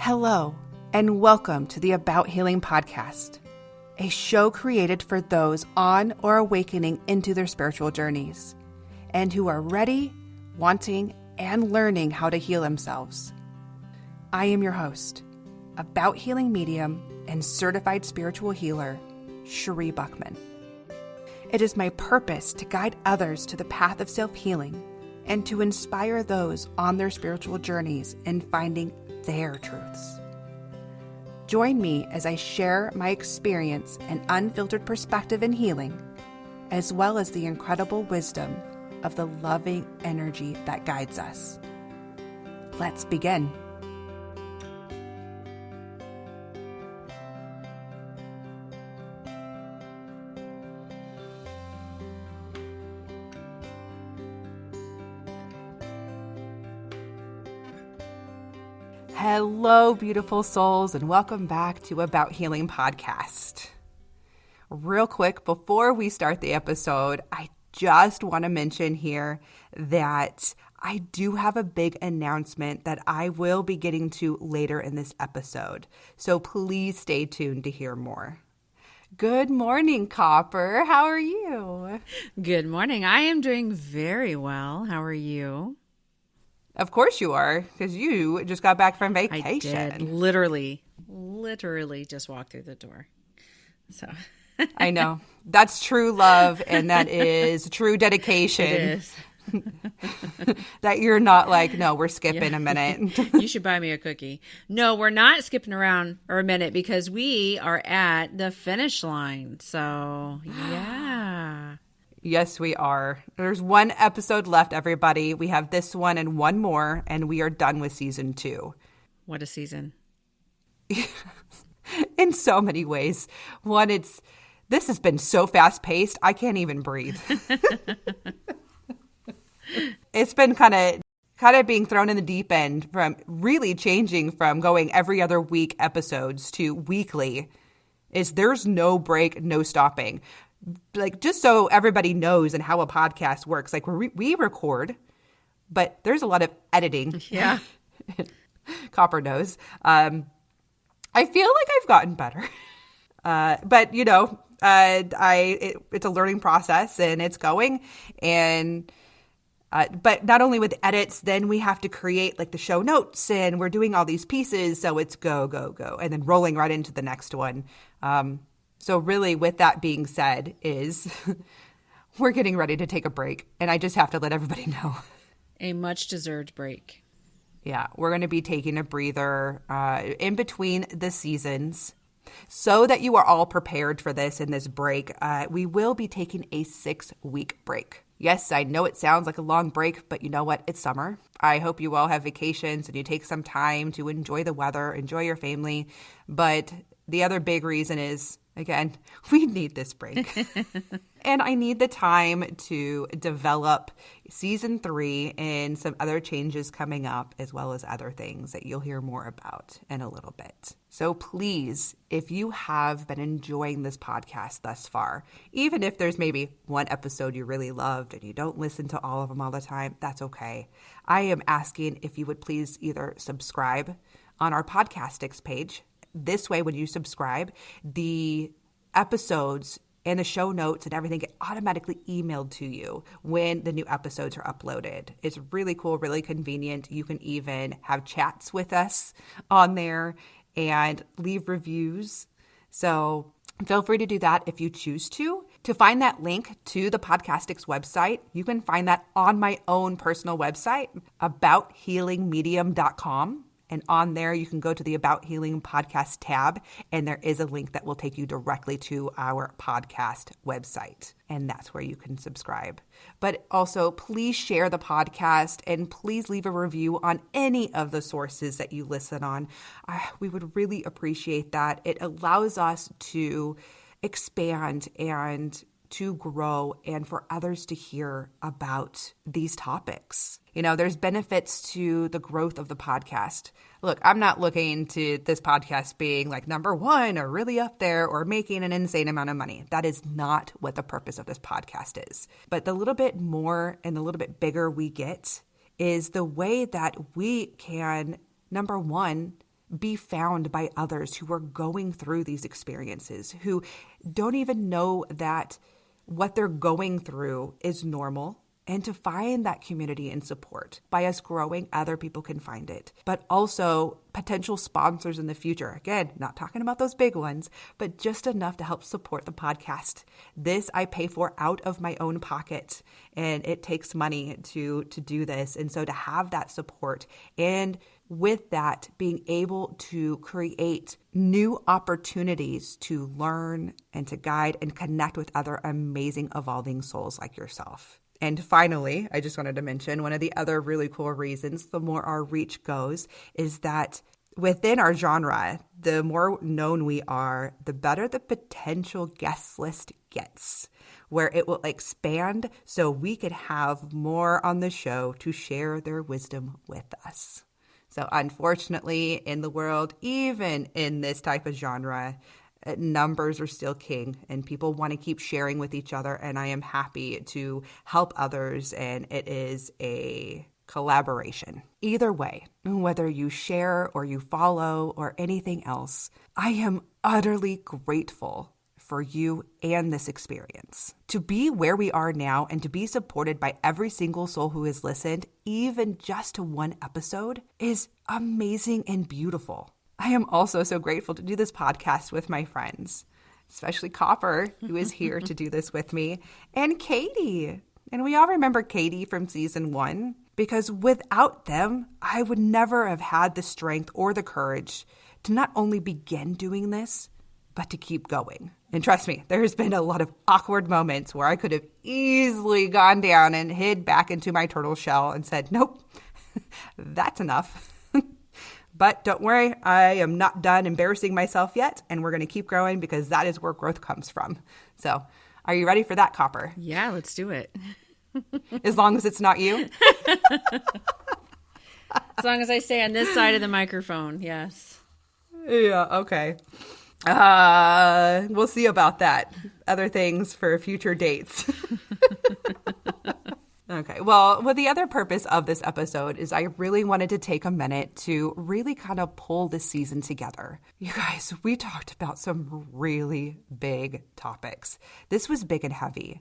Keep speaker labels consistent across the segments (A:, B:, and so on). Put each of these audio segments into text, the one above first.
A: Hello, and welcome to the About Healing podcast, a show created for those on or awakening into their spiritual journeys, and who are ready, wanting, and learning how to heal themselves. I am your host, About Healing medium and certified spiritual healer, Cherie Buckman. It is my purpose to guide others to the path of self-healing and to inspire those on their spiritual journeys in finding their truths. Join me as I share my experience and unfiltered perspective in healing, as well as the incredible wisdom of the loving energy that guides us. Let's begin. Hello, beautiful souls, and welcome back to About Healing podcast. Real quick, before we start the episode, I just want to mention here that I do have a big announcement that I will be getting to later in this episode. So please stay tuned to hear more. Good morning, Copper. How are you?
B: Good morning. I am doing very well. How are you?
A: Of course you are, because you just got back from vacation.
B: I did. Literally just walked through the door. So
A: I know. That's true love, and that is true dedication.
B: It is.
A: That you're not like, no, we're skipping a minute.
B: You should buy me a cookie. No, we're not skipping around for a minute because we are at the finish line. So, yeah.
A: Yes, we are. There's one episode left, everybody. We have this one and one more, and we are done with season 2.
B: What a season.
A: In so many ways. One, this has been so fast paced, I can't even breathe. It's been kind of being thrown in the deep end, from really changing from going every other week episodes to weekly. There's no break, no stopping. Like, just so everybody knows and how a podcast works, like we record, but there's a lot of editing.
B: Yeah.
A: Copper knows. I feel like I've gotten better. But you know, it's a learning process and it's going. And but not only with edits, then we have to create like the show notes, and we're doing all these pieces. So it's go, go, go, and then rolling right into the next one. So really, with that being said, we're getting ready to take a break, and I just have to let everybody know.
B: A much-deserved break.
A: Yeah, we're going to be taking a breather in between the seasons. So that you are all prepared for this in this break, we will be taking a 6-week break. Yes, I know it sounds like a long break, but you know what? It's summer. I hope you all have vacations and you take some time to enjoy the weather, enjoy your family. But the other big reason is, again, we need this break. And I need the time to develop season 3 and some other changes coming up, as well as other things that you'll hear more about in a little bit. So please, if you have been enjoying this podcast thus far, even if there's maybe one episode you really loved and you don't listen to all of them all the time, that's okay. I am asking if you would please either subscribe on our Podcastics page. This way, when you subscribe, the episodes and the show notes and everything get automatically emailed to you when the new episodes are uploaded. It's really cool, really convenient. You can even have chats with us on there and leave reviews. So feel free to do that if you choose to. To find that link to the Podcastics website, you can find that on my own personal website, abouthealingmedium.com. And on there, you can go to the About Healing podcast tab, and there is a link that will take you directly to our podcast website. And that's where you can subscribe. But also, please share the podcast and please leave a review on any of the sources that you listen on. We would really appreciate that. It allows us to expand and to grow and for others to hear about these topics. You know, there's benefits to the growth of the podcast. Look, I'm not looking to this podcast being like number 1 or really up there or making an insane amount of money. That is not what the purpose of this podcast is. But the little bit more and the little bit bigger we get is the way that we can, number 1, be found by others who are going through these experiences, who don't even know that what they're going through is normal, and to find that community and support. By us growing, other people can find it. But also potential sponsors in the future. Again, not talking about those big ones, but just enough to help support the podcast. This I pay for out of my own pocket, and it takes money to do this. And so to have that support, and with that, being able to create new opportunities to learn and to guide and connect with other amazing evolving souls like yourself. And finally, I just wanted to mention one of the other really cool reasons the more our reach goes is that within our genre, the more known we are, the better the potential guest list gets, where it will expand so we could have more on the show to share their wisdom with us. So unfortunately, in the world, even in this type of genre, numbers are still king, and people want to keep sharing with each other, and I am happy to help others, and it is a collaboration. Either way, whether you share or you follow or anything else, I am utterly grateful for you and this experience. To be where we are now and to be supported by every single soul who has listened, even just to one episode, is amazing and beautiful. I am also so grateful to do this podcast with my friends, especially Copper, who is here to do this with me, and Katie. And we all remember Katie from season 1, because without them, I would never have had the strength or the courage to not only begin doing this, but to keep going. And trust me, there's been a lot of awkward moments where I could have easily gone down and hid back into my turtle shell and said, nope, that's enough. But don't worry, I am not done embarrassing myself yet, and we're going to keep growing because that is where growth comes from. So are you ready for that, Copper?
B: Yeah, let's do it.
A: As long as it's not you?
B: As long as I stay on this side of the microphone, yes.
A: Yeah, okay. We'll see about that. Other things for future dates. Okay, well, the other purpose of this episode is I really wanted to take a minute to really kind of pull this season together. You guys, we talked about some really big topics. This was big and heavy.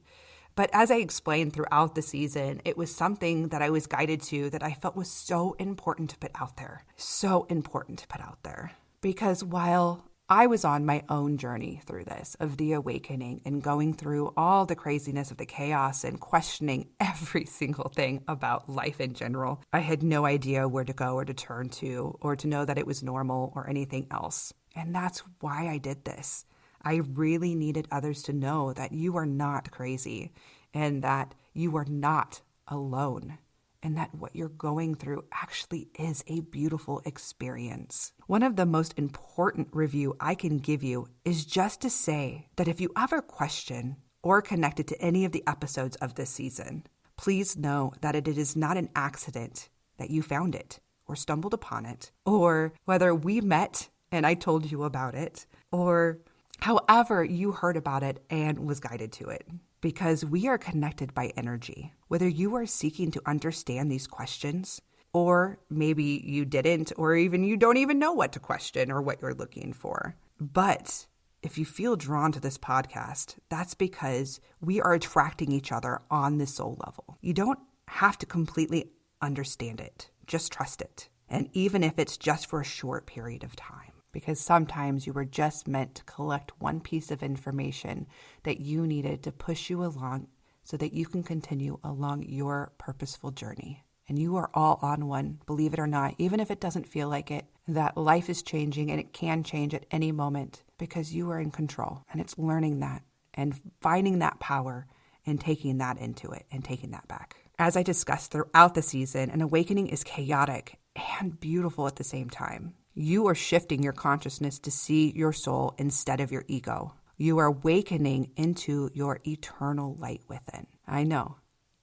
A: But as I explained throughout the season, it was something that I was guided to that I felt was so important to put out there. So important to put out there. Because while I was on my own journey through this, of the awakening and going through all the craziness of the chaos and questioning every single thing about life in general, I had no idea where to go or to turn to or to know that it was normal or anything else. And that's why I did this. I really needed others to know that you are not crazy and that you are not alone, and that what you're going through actually is a beautiful experience. One of the most important review I can give you is just to say that if you ever question or connected to any of the episodes of this season, please know that it is not an accident that you found it or stumbled upon it, or whether we met and I told you about it, or however you heard about it and was guided to it. Because we are connected by energy. Whether you are seeking to understand these questions, or maybe you didn't, or even you don't even know what to question or what you're looking for. But if you feel drawn to this podcast, that's because we are attracting each other on the soul level. You don't have to completely understand it. Just trust it. And even if it's just for a short period of time. Because sometimes you were just meant to collect one piece of information that you needed to push you along so that you can continue along your purposeful journey. And you are all on one, believe it or not, even if it doesn't feel like it, that life is changing and it can change at any moment because you are in control. And it's learning that and finding that power and taking that into it and taking that back. As I discussed throughout the season, an awakening is chaotic and beautiful at the same time. You are shifting your consciousness to see your soul instead of your ego. You are awakening into your eternal light within. I know,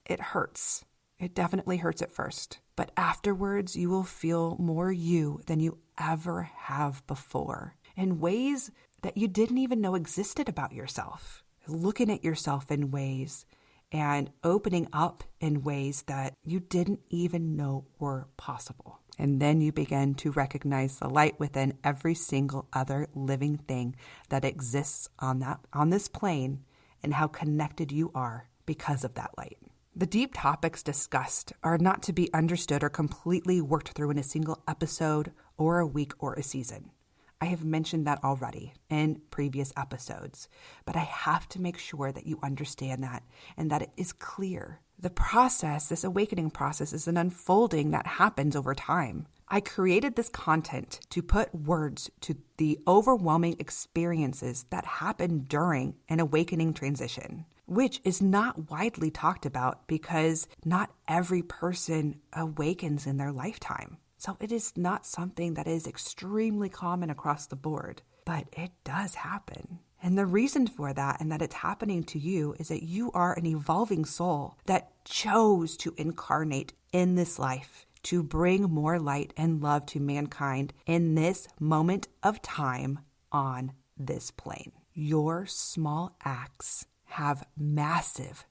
A: it hurts. It definitely hurts at first. But afterwards, you will feel more you than you ever have before, in ways that you didn't even know existed about yourself. Looking at yourself in ways and opening up in ways that you didn't even know were possible. And then you begin to recognize the light within every single other living thing that exists on this plane and how connected you are because of that light. The deep topics discussed are not to be understood or completely worked through in a single episode or a week or a season. I have mentioned that already in previous episodes, but I have to make sure that you understand that and that it is clear. The process, this awakening process, is an unfolding that happens over time. I created this content to put words to the overwhelming experiences that happen during an awakening transition, which is not widely talked about because not every person awakens in their lifetime. So it is not something that is extremely common across the board, but it does happen. And the reason for that and that it's happening to you is that you are an evolving soul that chose to incarnate in this life to bring more light and love to mankind in this moment of time on this plane. Your small acts have massive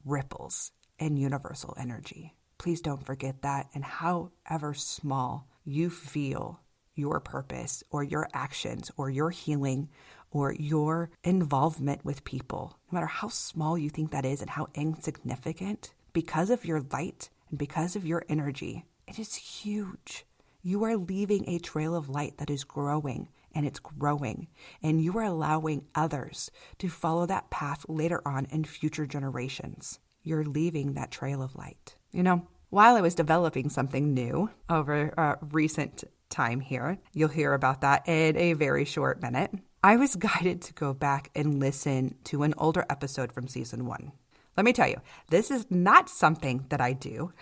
A: ripples in universal energy. Please don't forget that. And however small you feel your purpose or your actions or your healing or your involvement with people, no matter how small you think that is and how insignificant, because of your light and because of your energy, it is huge. You are leaving a trail of light that is growing, and it's growing, and you are allowing others to follow that path later on in future generations. You're leaving that trail of light. You know, while I was developing something new over recent time here, you'll hear about that in a very short minute, I was guided to go back and listen to an older episode from season 1. Let me tell you, this is not something that I do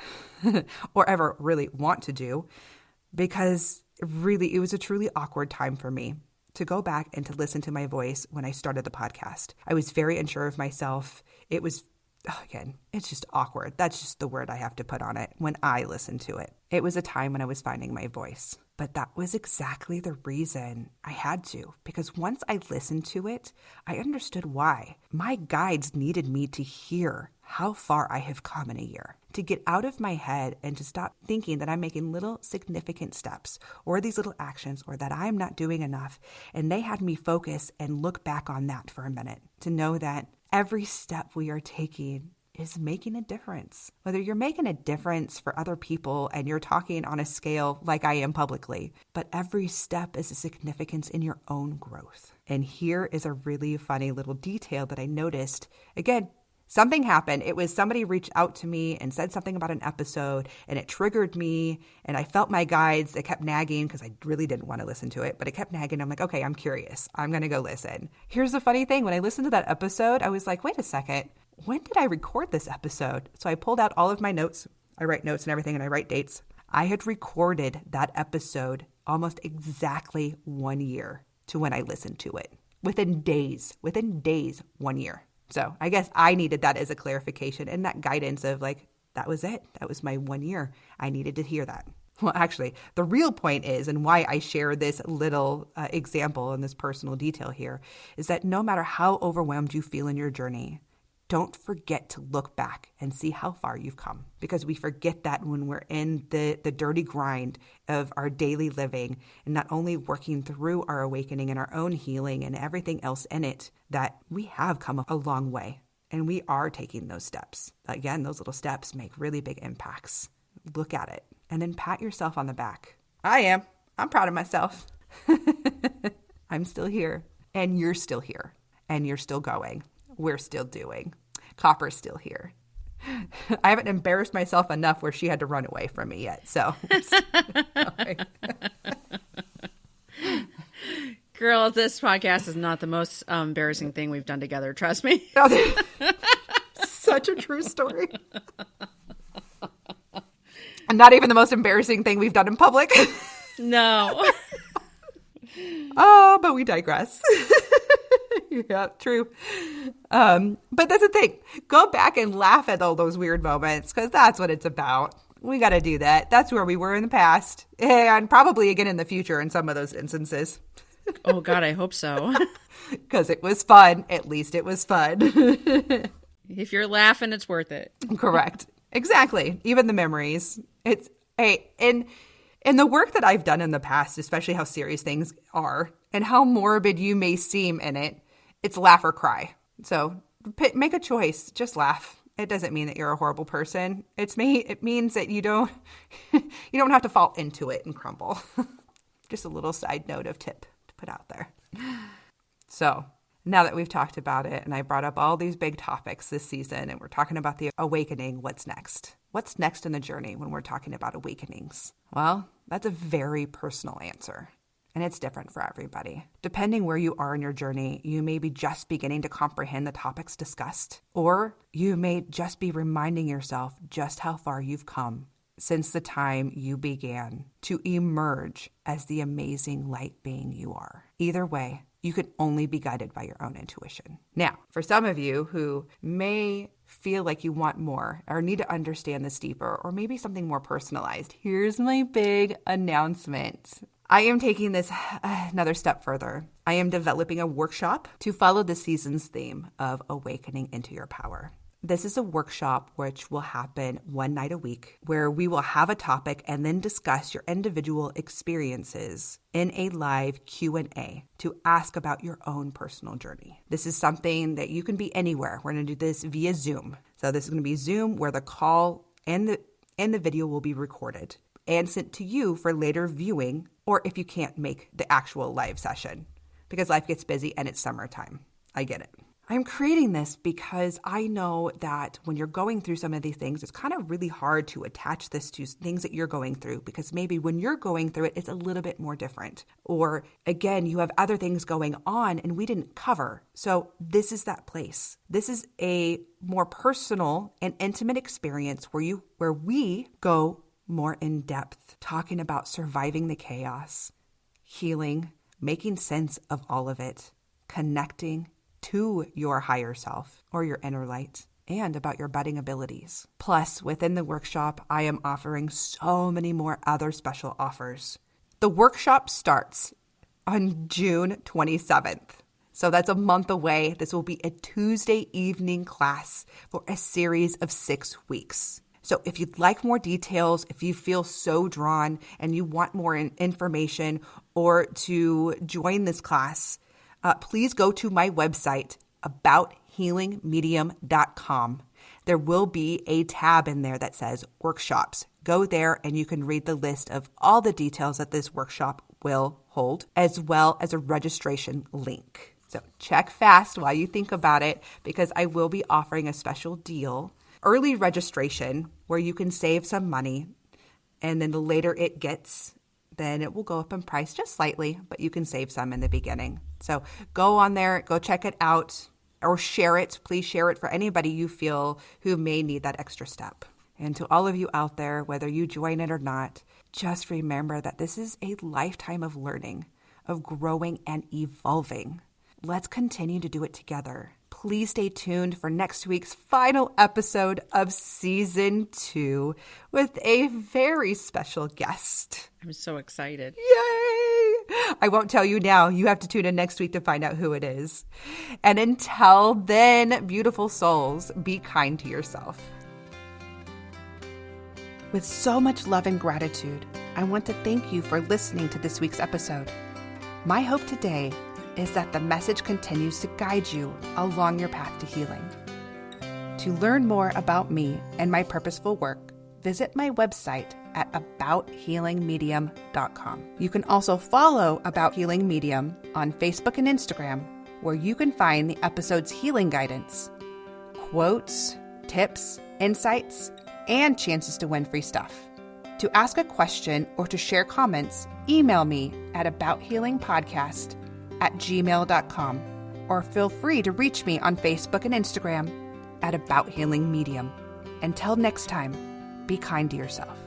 A: or ever really want to do, because really it was a truly awkward time for me to go back and to listen to my voice when I started the podcast. I was very unsure of myself. It was, again, it's just awkward. That's just the word I have to put on it when I listened to it. It was a time when I was finding my voice. But that was exactly the reason I had to, because once I listened to it, I understood why. My guides needed me to hear how far I have come in a year, to get out of my head and to stop thinking that I'm making little significant steps or these little actions or that I'm not doing enough. And they had me focus and look back on that for a minute to know that every step we are taking is making a difference. Whether you're making a difference for other people and you're talking on a scale like I am publicly, but every step is a significance in your own growth. And here is a really funny little detail that I noticed. Again, something happened. It was somebody reached out to me and said something about an episode, and it triggered me, and I felt my guides. They kept nagging because I really didn't want to listen to it, but it kept nagging. I'm like, okay, I'm curious. I'm going to go listen. Here's the funny thing. When I listened to that episode, I was like, wait a second. When did I record this episode? So I pulled out all of my notes. I write notes and everything, and I write dates. I had recorded that episode almost exactly 1 year to when I listened to it. Within days, 1 year. So I guess I needed that as a clarification and that guidance of like, that was it. That was my 1 year. I needed to hear that. Well, actually, the real point is, and why I share this little example and this personal detail here, is that no matter how overwhelmed you feel in your journey, don't forget to look back and see how far you've come, because we forget that when we're in the dirty grind of our daily living and not only working through our awakening and our own healing and everything else in it, that we have come a long way and we are taking those steps. Again, those little steps make really big impacts. Look at it and then pat yourself on the back. I'm proud of myself. I'm still here, and you're still here, and you're still going. We're still doing. Copper's still here. I haven't embarrassed myself enough where she had to run away from me yet. So,
B: girl, this podcast is not the most embarrassing thing we've done together. Trust me.
A: Such a true story. And not even the most embarrassing thing we've done in public.
B: No.
A: Oh, but we digress. Yeah, true. But that's the thing. Go back and laugh at all those weird moments, because that's what it's about. We got to do that. That's where we were in the past, and probably again in the future in some of those instances.
B: Oh, God, I hope so.
A: Because it was fun. At least it was fun.
B: If you're laughing, it's worth it.
A: Correct. Exactly. Even the memories. And And the work that I've done in the past, especially how serious things are and how morbid you may seem in it, it's laugh or cry. So make a choice. Just laugh. It doesn't mean that you're a horrible person. It means that you don't have to fall into it and crumble. Just a little side note of tip to put out there. So now that we've talked about it and I brought up all these big topics this season and we're talking about the awakening, what's next? What's next in the journey when we're talking about awakenings? Well, that's a very personal answer. And it's different for everybody. Depending where you are in your journey, you may be just beginning to comprehend the topics discussed, or you may just be reminding yourself just how far you've come since the time you began to emerge as the amazing light being you are. Either way, you can only be guided by your own intuition. Now, for some of you who may feel like you want more or need to understand this deeper, or maybe something more personalized, here's my big announcement. I am taking this another step further. I am developing a workshop to follow the season's theme of awakening into your power. This is a workshop which will happen one night a week, where we will have a topic and then discuss your individual experiences in a live Q&A to ask about your own personal journey. This is something that you can be anywhere. We're going to do this via Zoom. So this is going to be Zoom, where the call and the video will be recorded and sent to you for later viewing, or if you can't make the actual live session, because life gets busy and it's summertime. I get it. I'm creating this because I know that when you're going through some of these things, it's kind of really hard to attach this to things that you're going through, because maybe when you're going through it, it's a little bit more different. Or again, you have other things going on and we didn't cover. So this is that place. This is a more personal and intimate experience where we go more in depth, talking about surviving the chaos, healing, making sense of all of it, connecting to your higher self or your inner light, and about your budding abilities. Plus, within the workshop, I am offering so many more other special offers. The workshop starts on June 27th. So that's a month away. This will be a Tuesday evening class for a series of 6 weeks. So if you'd like more details, if you feel so drawn and you want more information or to join this class, please go to my website, abouthealingmedium.com. There will be a tab in there that says workshops. Go there and you can read the list of all the details that this workshop will hold, as well as a registration link. So check fast while you think about it, because I will be offering a special deal. Early registration, where you can save some money, and then the later it gets, then it will go up in price just slightly, but you can save some in the beginning. So go on there, go check it out, or share it. Please share it for anybody you feel who may need that extra step. And to all of you out there, whether you join it or not, just remember that this is a lifetime of learning, of growing and evolving. Let's continue to do it together. Please stay tuned for next week's final episode of Season 2 with a very special guest.
B: I'm so excited.
A: Yay! I won't tell you now. You have to tune in next week to find out who it is. And until then, beautiful souls, be kind to yourself. With so much love and gratitude, I want to thank you for listening to this week's episode. My hope today is that the message continues to guide you along your path to healing. To learn more about me and my purposeful work, visit my website at abouthealingmedium.com. You can also follow About Healing Medium on Facebook and Instagram, where you can find the episode's healing guidance, quotes, tips, insights, and chances to win free stuff. To ask a question or to share comments, email me at abouthealingpodcast@gmail.com, or feel free to reach me on Facebook and Instagram at About Healing Medium. Until next time, be kind to yourself.